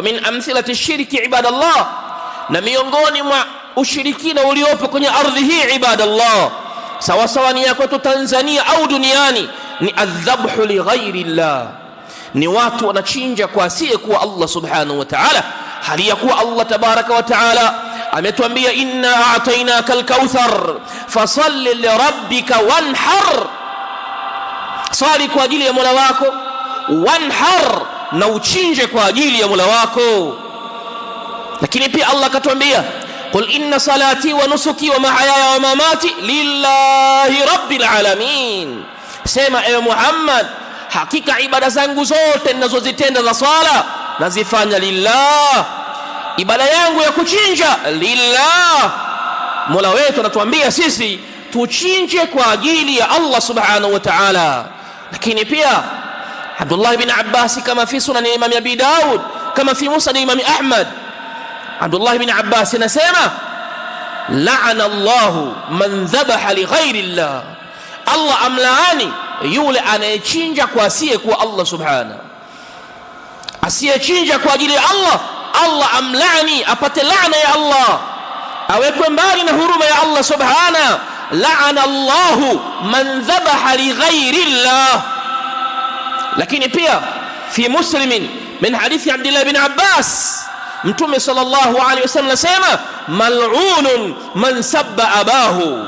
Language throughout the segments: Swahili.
Min amthilati shirki ibadallah, na miongoni mwa ushirikina uliopo kwenye ardhi hii ibadallah, sawa sawa ni yako Tanzania au duniani, ni adhabhu li ghairi llah, ni watu wanachinja kwa asiye kuwa Allah subhanahu wa ta'ala, hali ya kuwa Allah tabaraka wa ta'ala ametuambia inna a'tainaka al-kauthar fasalli li rabbika wanhar, swali kwa ajili ya Mola wako, wanhar, na uchinje kwa ajili ya Mola wako. Lakini pia Allah akatuambia qul inna salati wa nusuki wa mahayaya wa mamati lillahi rabbil alamin, sema ewe Muhammad, hakika ibada zangu zote ninazozitenda za swala nazifanya lillah, ibada yangu ya kuchinja lillah. Mola wetu anatuambia sisi tuchinje kwa ajili ya Allah subhanahu wa ta'ala. Lakini pia Abdullah ibn Abbas kama fi sunan Imam Abi Daud, kama fi musnad Imam Ahmad, Abdullah ibn Abbas anasema la'ana Allahu man dhabaha li ghairi llah, Allah amlaani yule anayechinja kwa asiye kuwa Allah subhanahu, asiyechinja kwa ajili ya Allah, Allah amlaani, apate laana ya Allah, awekwe mbali na huruma ya Allah subhanahu. La'ana Allahu man dhabaha li ghairi llah. Lakini pia fi Muslim min hadithi Abdullah ibn Abbas, Mtume sallallahu alaihi wasallam anasema mal'unun man sabba abahu,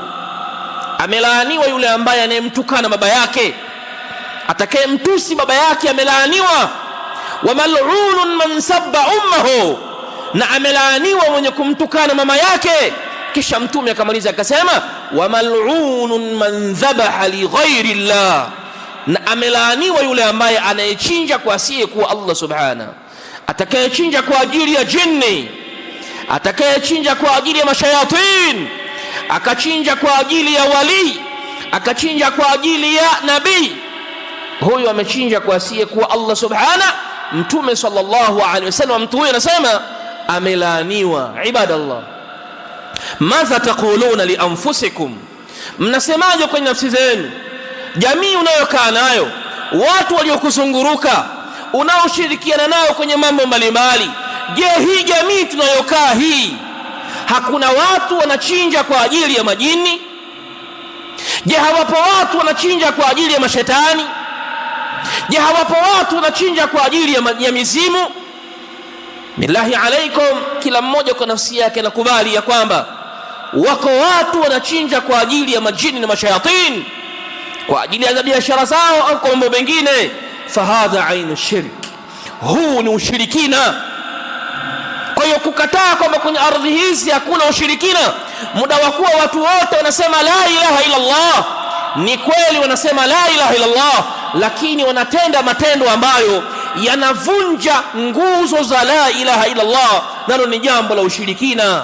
amelaaniwa yule ambaye anayemtukana baba yake, atakayemtusi baba yake amelaaniwa. Wa mal'unun man sabba ummuhu, na amelaaniwa mwenye kumtukana mama yake. Kisha Mtume akamaliza akasema wa mal'unun man dhabaha li ghairi llah, na amelaaniwa yule ambaye anayechinja kwa asiye kuwa Allah subhanahu, atakayechinja kwa ajili ya jini, atakayechinja kwa ajili ya mashayatin, akachinja kwa ajili ya wali, akachinja kwa ajili ya nabii, huyo amechinja kwa asiye kuwa Allah subhanahu. Mtume sallallahu alaihi wasallam, mtu huyo anasema amelaaniwa. Ibadallah, madha taquluna li anfusikum, mnasemaje kwenye nafsi zenu? Jamii unayokaa nayo, watu waliokuzunguruka, unaoshirikiana nao kwenye mambo mbalimbali, je, hii jamii tunayokaa hii, hakuna watu wanachinja kwa ajili ya majini? Je, hawapo watu wanachinja kwa ajili ya mashetani? Je, hawapo watu wanachinja kwa ajili ya mizimu? Billahi alaikum, kila mmoja kwa nafsi yake anakubali ya kwamba wako watu wanachinja kwa ajili ya majini na mashayatin, kwa ajili ya biashara zao au kwa mambo mengine. Fahadha ainu shirk, huu ni ushirikina. Kwa hiyo kukataa kwamba kwenye ardhi hizi hakuna ushirikina, muda wa kuwa watu wote wanasema la ilaha illa Allah, ni kweli wanasema la ilaha illa Allah, lakini wanatenda matendo ambayo yanavunja nguzo za la ilaha illa Allah, nalo ni jambo la ushirikina.